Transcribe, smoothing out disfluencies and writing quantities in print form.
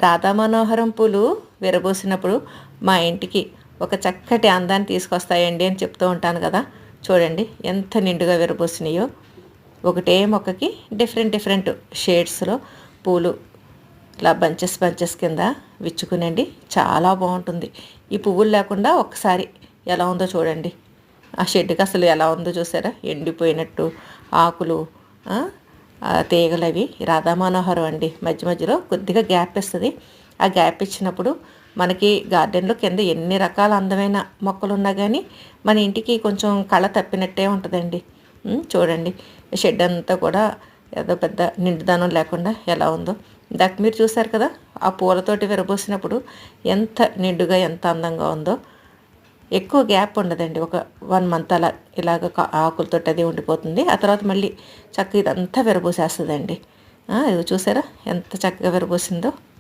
రాధా మనోహరం పూలు విరబూసినప్పుడు మా ఇంటికి ఒక చక్కటి అందాన్ని తీసుకొస్తాయండి అని చెప్తూ ఉంటాను కదా. చూడండి ఎంత నిండుగా విరబూసినాయో. ఒకటే మొక్కకి డిఫరెంట్ డిఫరెంట్ షేడ్స్లో పూలు ఇలా బంచెస్ బంచెస్ కింద విచ్చుకునండి. చాలా బాగుంటుంది. ఈ పువ్వులు లేకుండా ఒక్కసారి ఎలా ఉందో చూడండి. ఆ షెడ్కి అసలు ఎలా ఉందో చూసారా, ఎండిపోయినట్టు ఆకులు, ఆ తీగలు అవి. రాధా మనోహరం అండి. మధ్య మధ్యలో కొద్దిగా గ్యాప్ ఇస్తుంది. ఆ గ్యాప్ ఇచ్చినప్పుడు మనకి గార్డెన్లో కింద ఎన్ని రకాల అందమైన మొక్కలు ఉన్నా కానీ మన ఇంటికి కొంచెం కళ తప్పినట్టే ఉంటుందండి. చూడండి షెడ్ అంతా కూడా ఏదో పెద్ద నిండుదనం లేకుండా ఎలా ఉందో. ఇందాక మీరు చూసారు కదా, ఆ పూలతోటి విరబోసినప్పుడు ఎంత నిండుగా ఎంత అందంగా ఉందో. ఎక్కువ గ్యాప్ ఉండదండి. ఒక 1 మంత్ అలా ఇలాగ ఆకులతో అది ఉండిపోతుంది. ఆ తర్వాత మళ్ళీ చక్కగా ఇదంతా విరబోసేస్తుందండి. ఇది చూసారా ఎంత చక్కగా విరబోసిందో.